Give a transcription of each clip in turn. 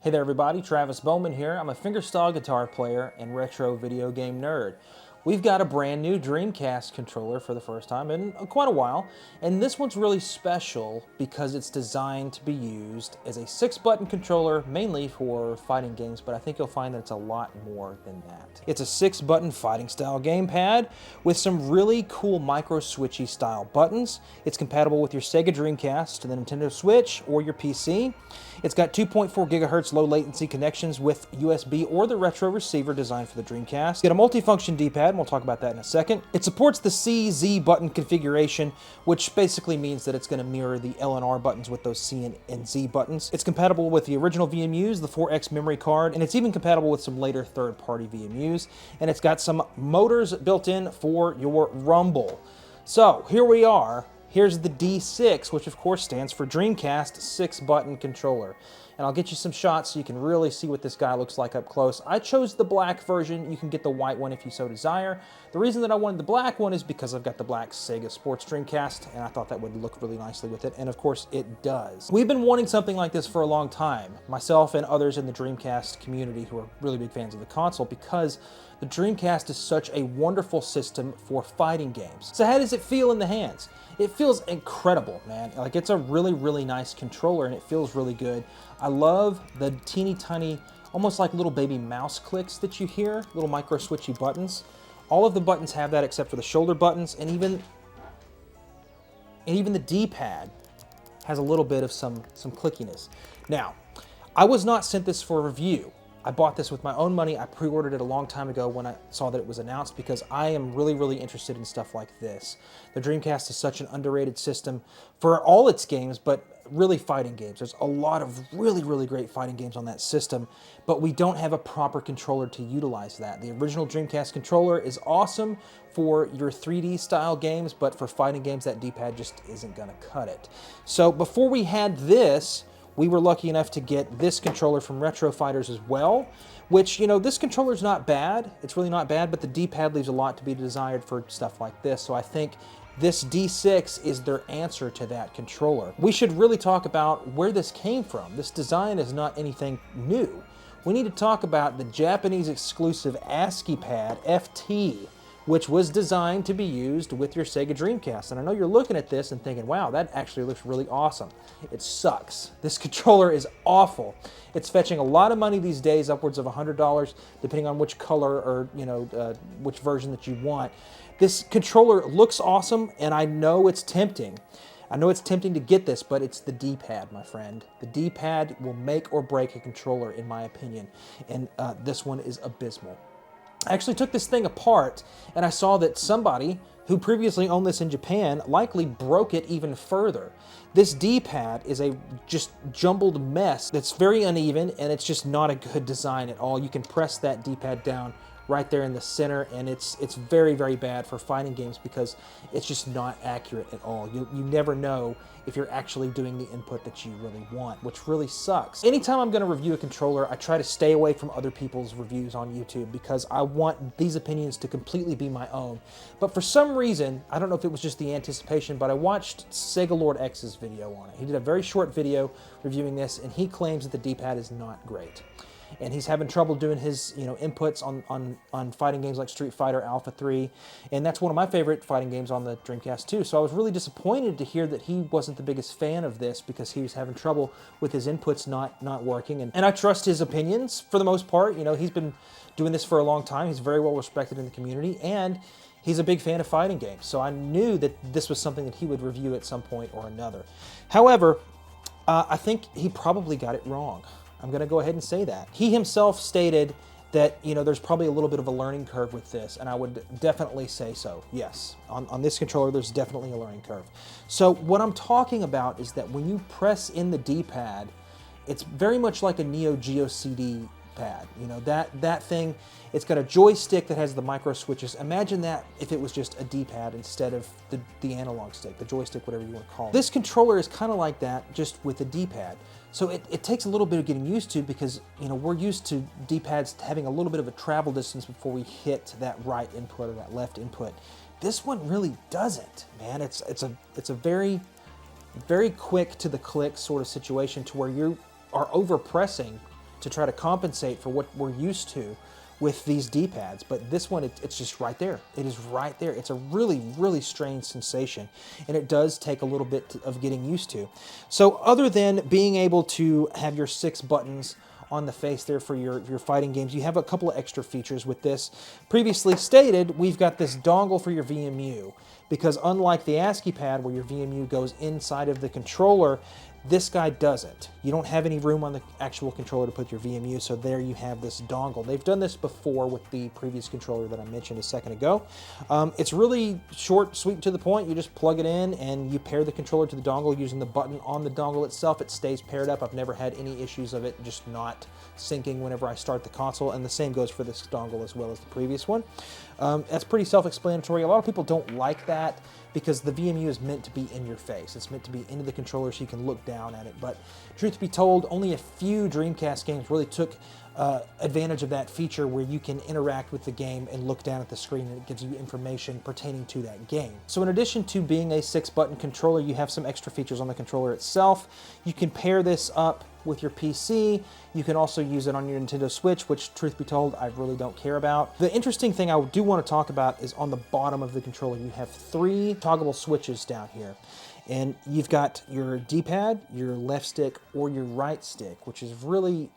Hey there everybody, Travis Bowman here. I'm a fingerstyle guitar player and retro video game nerd. We've got a brand new Dreamcast controller for the first time in quite a while, and this one's really special because it's designed to be used as a 6-button controller, mainly for fighting games, but I think you'll find that it's a lot more than that. It's a 6-button fighting style gamepad with some really cool micro switchy style buttons. It's compatible with your Sega Dreamcast, the Nintendo Switch, or your PC. It's got 2.4 gigahertz low latency connections with USB or the retro receiver designed for the Dreamcast. It's got a multifunction D-pad, and we'll talk about that in a second. It supports the CZ button configuration, which basically means that it's going to mirror the L and R buttons with those C and Z buttons. It's compatible with the original VMUs, the 4X memory card, and it's even compatible with some later third-party VMUs. And it's got some motors built in for your rumble. So here we are. Here's the D6, which of course stands for Dreamcast 6-button controller. And I'll get you some shots so you can really see what this guy looks like up close. I chose the black version. You can get the white one if you so desire. The reason that I wanted the black one is because I've got the black Sega Sports Dreamcast, and I thought that would look really nicely with it, and of course it does. We've been wanting something like this for a long time, myself and others in the Dreamcast community who are really big fans of the console, because the Dreamcast is such a wonderful system for fighting games. So how does it feel in the hands? It feels incredible, man. Like, it's a really, really nice controller, and it feels really good. I love the teeny tiny, almost like little baby mouse clicks that you hear, little micro switchy buttons. All of the buttons have that except for the shoulder buttons, and even the D-pad has a little bit of some clickiness. Now, I was not sent this for review. I bought this with my own money. I pre-ordered it a long time ago when I saw that it was announced because I am really, really interested in stuff like this. The Dreamcast is such an underrated system for all its games, but really fighting games. There's a lot of really, really great fighting games on that system, but we don't have a proper controller to utilize that. The original Dreamcast controller is awesome for your 3D style games, but for fighting games, that D-pad just isn't gonna cut it. So before we had this, we were lucky enough to get this controller from RetroFighters as well, which, you know, this controller's not bad. It's really not bad, but the D-pad leaves a lot to be desired for stuff like this. So I think this D6 is their answer to that controller. We should really talk about where this came from. This design is not anything new. We need to talk about the Japanese exclusive ASCII pad FT, which was designed to be used with your Sega Dreamcast. And I know you're looking at this and thinking, wow, that actually looks really awesome. It sucks. This controller is awful. It's fetching a lot of money these days, upwards of $100, depending on which color or, you know, which version that you want. This controller looks awesome, and I know it's tempting. I know it's tempting to get this, but it's the D-pad, my friend. The D-pad will make or break a controller, in my opinion, and this one is abysmal. I actually took this thing apart, and I saw that somebody who previously owned this in Japan likely broke it even further. This D-pad is a just jumbled mess that's very uneven, and it's just not a good design at all. You can press that D-pad down right there in the center, and it's very, very bad for fighting games because it's just not accurate at all. You never know if you're actually doing the input that you really want, which really sucks. Anytime I'm gonna review a controller, I try to stay away from other people's reviews on YouTube because I want these opinions to completely be my own. But for some reason, I don't know if it was just the anticipation, but I watched Sega Lord X's video on it. He did a very short video reviewing this, and he claims that the D-pad is not great. And he's having trouble doing his, you know, inputs on fighting games like Street Fighter Alpha 3, and that's one of my favorite fighting games on the Dreamcast too. So I was really disappointed to hear that he wasn't the biggest fan of this because he was having trouble with his inputs not working. And I trust his opinions for the most part. You know, he's been doing this for a long time. He's very well respected in the community, and he's a big fan of fighting games. So I knew that this was something that he would review at some point or another. However, I think he probably got it wrong. I'm going to go ahead and say that. He himself stated that, you know, there's probably a little bit of a learning curve with this, and I would definitely say so, yes. On this controller, there's definitely a learning curve. So what I'm talking about is that when you press in the D-pad, it's very much like a Neo Geo CD pad. You know, that thing, it's got a joystick that has the micro switches. Imagine that if it was just a D-pad instead of the analog stick, the joystick, whatever you want to call it. This controller is kind of like that, just with a D-pad. So it takes a little bit of getting used to because, you know, we're used to D-pads having a little bit of a travel distance before we hit that right input or that left input. This one really doesn't, man. It's a very, very quick to the click sort of situation to where you are over pressing to try to compensate for what we're used to with these D-pads, but this one, it's just right there. It is right there. It's a really, really strange sensation, and it does take a little bit of getting used to. So other than being able to have your 6 buttons on the face there for your fighting games, you have a couple of extra features with this. Previously stated, we've got this dongle for your VMU, because unlike the ASCII pad where your VMU goes inside of the controller, this guy doesn't. You don't have any room on the actual controller to put your VMU, so there you have this dongle. They've done this before with the previous controller that I mentioned a second ago. It's really short, sweet, to the point. You just plug it in and you pair the controller to the dongle using the button on the dongle itself. It stays paired up. I've never had any issues of it just not syncing whenever I start the console, and the same goes for this dongle as well as the previous one. That's pretty self-explanatory. A lot of people don't like that because the VMU is meant to be in your face. It's meant to be into the controller so you can look down at it. But truth be told, only a few Dreamcast games really took advantage of that feature where you can interact with the game and look down at the screen, and it gives you information pertaining to that game. So in addition to being a 6-button controller, you have some extra features on the controller itself. You can pair this up with your PC. You can also use it on your Nintendo Switch, which, truth be told, I really don't care about. The interesting thing I do want to talk about is on the bottom of the controller, you have 3 toggable switches down here. And you've got your D-pad, your left stick, or your right stick, which is really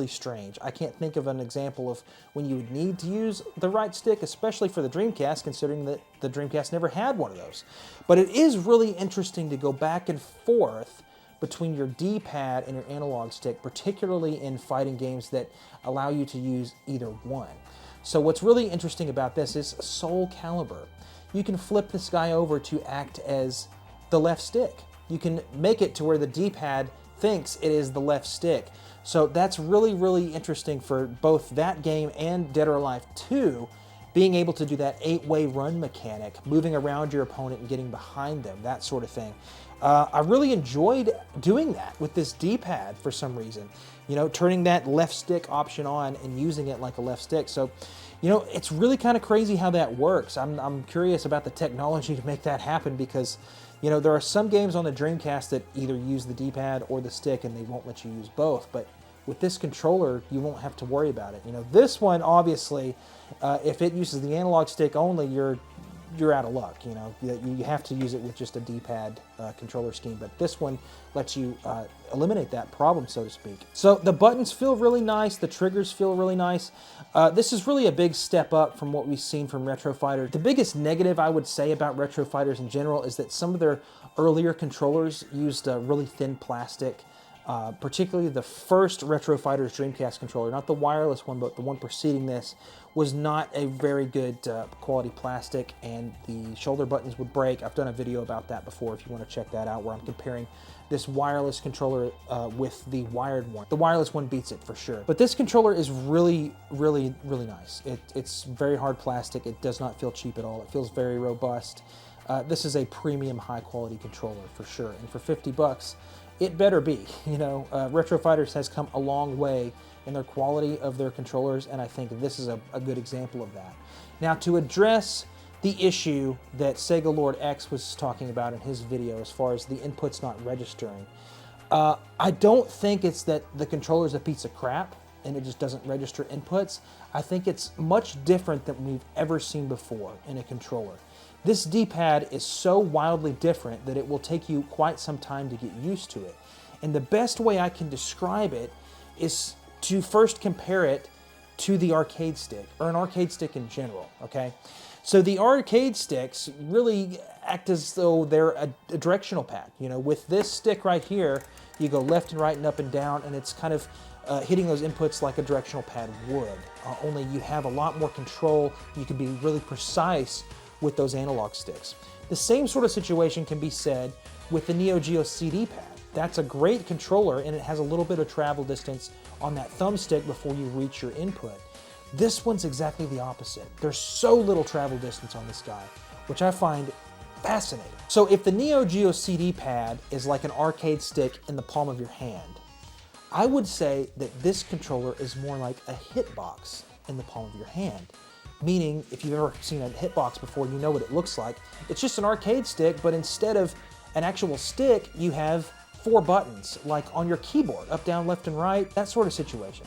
strange. I can't think of an example of when you would need to use the right stick, especially for the Dreamcast, considering that the Dreamcast never had one of those. But it is really interesting to go back and forth between your D-pad and your analog stick, particularly in fighting games that allow you to use either one. So what's really interesting about this is Soul Calibur. You can flip this guy over to act as the left stick. You can make it to where the D-pad thinks it is the left stick. So that's really interesting for both that game and Dead or Alive 2, being able to do that 8-way run mechanic, moving around your opponent and getting behind them, that sort of thing. I really enjoyed doing that with this D-pad for some reason. You know, turning that left stick option on and using it like a left stick. So, you know, it's really kind of crazy how that works. I'm curious about the technology to make that happen because, you know, there are some games on the Dreamcast that either use the D-pad or the stick and they won't let you use both. But with this controller, you won't have to worry about it. You know, this one, obviously, if it uses the analog stick only, you're out of luck. You know, you have to use it with just a D-pad controller scheme, but this one lets you eliminate that problem, so to speak. So the buttons feel really nice, the triggers feel really nice. This is really a big step up from what we've seen from RetroFighters. The biggest negative I would say about RetroFighters in general is that some of their earlier controllers used really thin plastic. Particularly the first RetroFighters Dreamcast controller, not the wireless one, but the one preceding this, was not a very good quality plastic, and the shoulder buttons would break. I've done a video about that before if you want to check that out, where I'm comparing this wireless controller with the wired one. The wireless one beats it for sure. But this controller is really nice. It's very hard plastic. It does not feel cheap at all. It feels very robust. This is a premium high quality controller for sure, and for 50 bucks, it better be. You know, RetroFighters has come a long way in their quality of their controllers, and I think this is a good example of that. Now, to address the issue that Sega Lord X was talking about in his video as far as the inputs not registering, I don't think it's that the controller's a piece of crap and it just doesn't register inputs. I think it's much different than we've ever seen before in a controller. This D-pad is so wildly different that it will take you quite some time to get used to it. And the best way I can describe it is to first compare it to the arcade stick, or an arcade stick in general, okay? So the arcade sticks really act as though they're a directional pad. You know, with this stick right here, you go left and right and up and down, and it's kind of hitting those inputs like a directional pad would. Only you have a lot more control. You can be really precise with those analog sticks. The same sort of situation can be said with the Neo Geo CD pad. That's a great controller, and it has a little bit of travel distance on that thumbstick before you reach your input. This one's exactly the opposite. There's so little travel distance on this guy, which I find fascinating. So if the Neo Geo CD pad is like an arcade stick in the palm of your hand, I would say that this controller is more like a hitbox in the palm of your hand. Meaning, if you've ever seen a hitbox before, you know what it looks like. It's just an arcade stick, but instead of an actual stick, you have 4 buttons, like on your keyboard, up, down, left, and right, that sort of situation.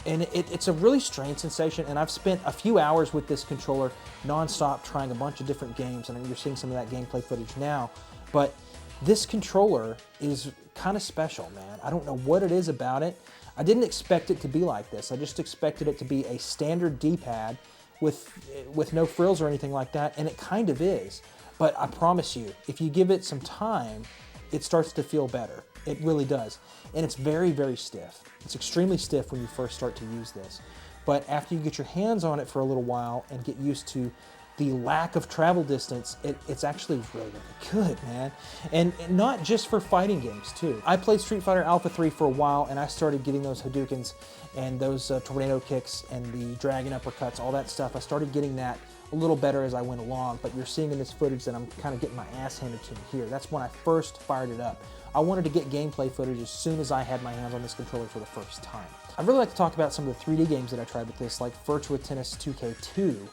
And it's a really strange sensation, and I've spent a few hours with this controller non-stop trying a bunch of different games, and you're seeing some of that gameplay footage now. But this controller is kind of special, man. I don't know what it is about it. I didn't expect it to be like this. I just expected it to be a standard D-pad with no frills or anything like that, and it kind of is. But I promise you, if you give it some time, it starts to feel better. It really does. And it's very, very stiff. It's extremely stiff when you first start to use this. But after you get your hands on it for a little while and get used to the lack of travel distance, it's actually really, really good, man. And not just for fighting games, too. I played Street Fighter Alpha 3 for a while, and I started getting those Hadoukens and those tornado kicks and the dragon uppercuts, all that stuff. I started getting that a little better as I went along, but you're seeing in this footage that I'm kind of getting my ass handed to me here. That's when I first fired it up. I wanted to get gameplay footage as soon as I had my hands on this controller for the first time. I'd really like to talk about some of the 3D games that I tried with this, like Virtua Tennis 2K2,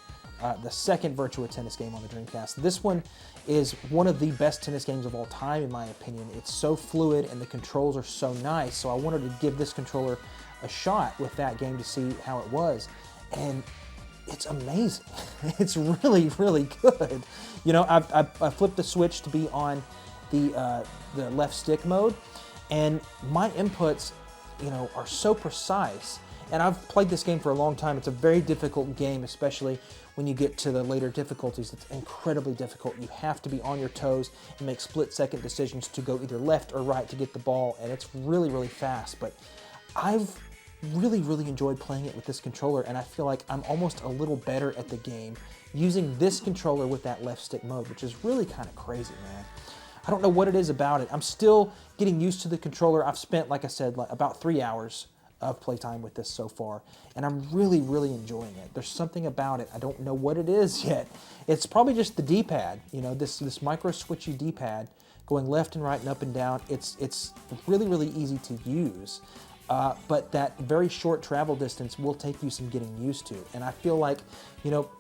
the second Virtua Tennis game on the Dreamcast. This one is one of the best tennis games of all time, in my opinion. It's so fluid and the controls are so nice, so I wanted to give this controller a shot with that game to see how it was. And it's amazing. It's really, really good. You know, I flipped the switch to be on the left stick mode, and my inputs, you know, are so precise. And I've played this game for a long time. It's a very difficult game, especially when you get to the later difficulties. It's incredibly difficult. You have to be on your toes and make split-second decisions to go either left or right to get the ball, and it's really, really fast. But I've really, really enjoyed playing it with this controller, and I feel like I'm almost a little better at the game using this controller with that left stick mode, which is really kind of crazy, man. I don't know what it is about it. I'm still getting used to the controller. I've spent, like I said, about 3 hours of playtime with this so far, and I'm really, really enjoying it. There's something about it. I don't know what it is yet. It's probably just the D-pad, you know, this micro switchy D-pad going left and right and up and down. It's really, really easy to use, but that very short travel distance will take you some getting used to. And I feel like, you know,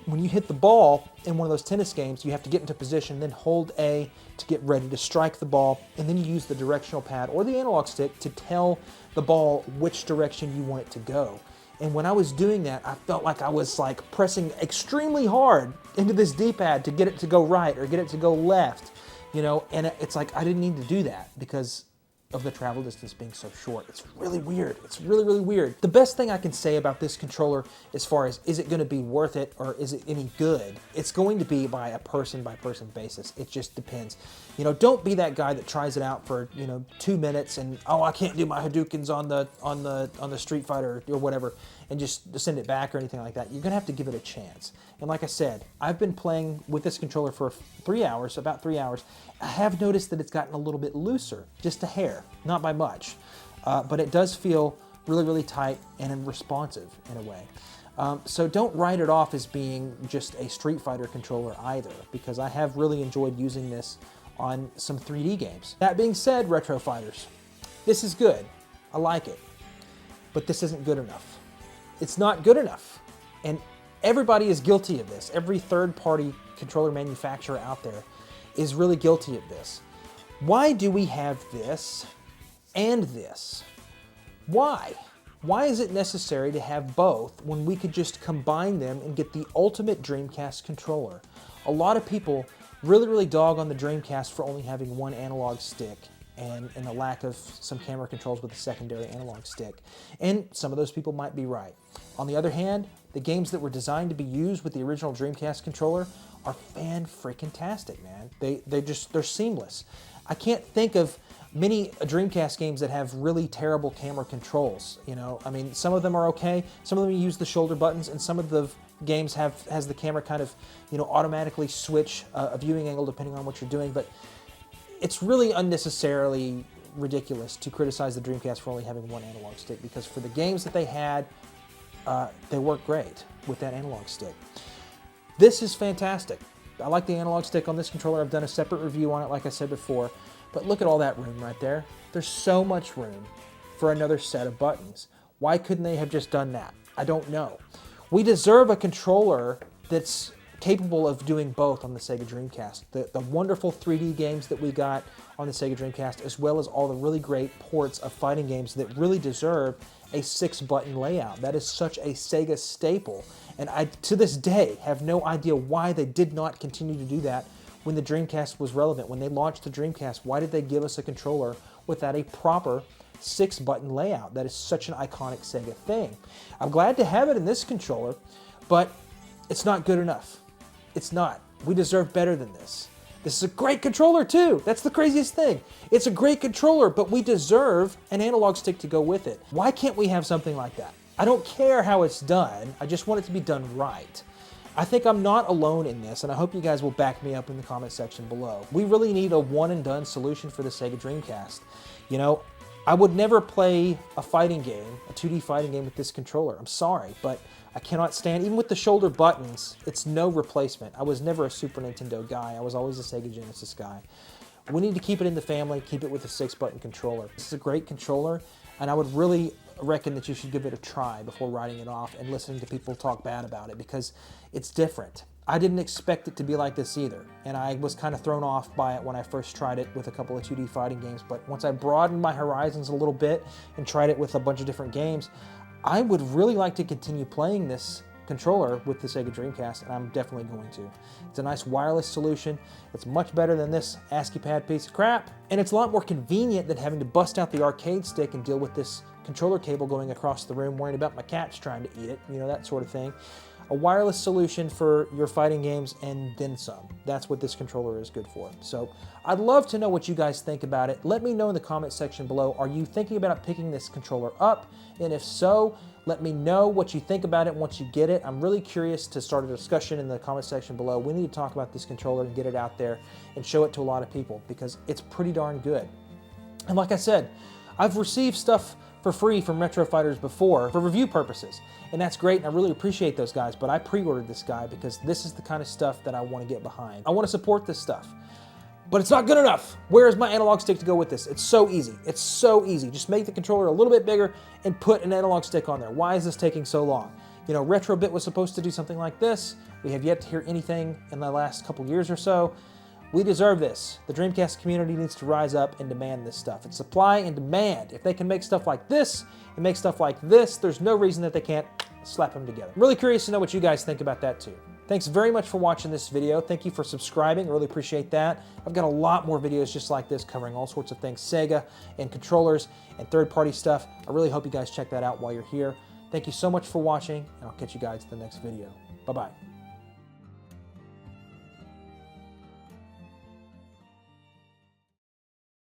when you hit the ball in one of those tennis games, you have to get into position, then hold A to get ready to strike the ball, and then you use the directional pad or the analog stick to tell the ball which direction you want it to go. And when I was doing that, I felt like I was like pressing extremely hard into this D-pad to get it to go right or get it to go left, you know, and it's like I didn't need to do that because of the travel distance being so short. It's really weird. It's really, really weird. The best thing I can say about this controller as far as is it going to be worth it or is it any good, it's going to be by a person-by-person basis. It just depends. You know, don't be that guy that tries it out for, you know, 2 minutes and, oh, I can't do my Hadoukens on the Street Fighter or whatever, and just send it back or anything like that. You're going to have to give it a chance. And like I said, I've been playing with this controller for 3 hours, about 3 hours. I have noticed that it's gotten a little bit looser, just a hair, not by much. But it does feel really, really tight and responsive in a way. So don't write it off as being just a Street Fighter controller either, because I have really enjoyed using this on some 3D games. That being said, RetroFighters, this is good. I like it. But this isn't good enough. It's not good enough. And everybody is guilty of this. Every third-party controller manufacturer out there is really guilty of this. Why do we have this and this? Why? Why is it necessary to have both when we could just combine them and get the ultimate Dreamcast controller? A lot of people really, really dog on the Dreamcast for only having one analog stick and the lack of some camera controls with a secondary analog stick. And some of those people might be right. On the other hand, the games that were designed to be used with the original Dreamcast controller are fan-freaking-tastic, man. They're seamless. I can't think of many Dreamcast games that have really terrible camera controls. You know, I mean, some of them are okay. Some of them use the shoulder buttons, and some of the games has the camera kind of, you know, automatically switch a viewing angle depending on what you're doing. But it's really unnecessarily ridiculous to criticize the Dreamcast for only having one analog stick, because for the games that they had, they work great with that analog stick. This is fantastic. I like the analog stick on this controller. I've done a separate review on it, like I said before. But look at all that room right there. There's so much room for another set of buttons. Why couldn't they have just done that? I don't know. We deserve a controller that's capable of doing both on the Sega Dreamcast. The wonderful 3D games that we got on the Sega Dreamcast, as well as all the really great ports of fighting games that really deserve a 6-button layout. That is such a Sega staple. And I, to this day, have no idea why they did not continue to do that when the Dreamcast was relevant. When they launched the Dreamcast, why did they give us a controller without a proper 6-button layout? That is such an iconic Sega thing. I'm glad to have it in this controller, but it's not good enough. It's not. We deserve better than this. This is a great controller too. That's the craziest thing. It's a great controller, but we deserve an analog stick to go with it. Why can't we have something like that? I don't care how it's done. I just want it to be done right. I think I'm not alone in this, and I hope you guys will back me up in the comment section below. We really need a one-and-done solution for the Sega Dreamcast. You know, I would never play a fighting game, a 2D fighting game with this controller. I'm sorry, but I cannot stand, even with the shoulder buttons, it's no replacement. I was never a Super Nintendo guy. I was always a Sega Genesis guy. We need to keep it in the family, keep it with a 6-button controller. This is a great controller, and I would really reckon that you should give it a try before writing it off and listening to people talk bad about it, because it's different. I didn't expect it to be like this either, and I was kind of thrown off by it when I first tried it with a couple of 2D fighting games, but once I broadened my horizons a little bit and tried it with a bunch of different games, I would really like to continue playing this controller with the Sega Dreamcast, and I'm definitely going to. It's a nice wireless solution. It's much better than this ASCII pad piece of crap, and it's a lot more convenient than having to bust out the arcade stick and deal with this controller cable going across the room, worrying about my cats trying to eat it, you know, that sort of thing. A wireless solution for your fighting games and then some. That's what this controller is good for. So I'd love to know what you guys think about it. Let me know in the comment section below. Are you thinking about picking this controller up? And if so, let me know what you think about it once you get it. I'm really curious to start a discussion in the comment section below. We need to talk about this controller and get it out there and show it to a lot of people, because it's pretty darn good. And like I said, I've received stuff for free from RetroFighters before for review purposes, and that's great, and I really appreciate those guys, but I pre-ordered this guy because this is the kind of stuff that I want to get behind. I want to support this stuff, but it's not good enough. Where is my analog stick to go with this? It's so easy. It's so easy. Just make the controller a little bit bigger and put an analog stick on there. Why is this taking so long? You know, Retrobit was supposed to do something like this. We have yet to hear anything in the last couple years or so. We deserve this. The Dreamcast community needs to rise up and demand this stuff. It's supply and demand. If they can make stuff like this and make stuff like this, there's no reason that they can't slap them together. I'm really curious to know what you guys think about that too. Thanks very much for watching this video. Thank you for subscribing. I really appreciate that. I've got a lot more videos just like this covering all sorts of things, Sega and controllers and third-party stuff. I really hope you guys check that out while you're here. Thank you so much for watching, and I'll catch you guys in the next video. Bye-bye.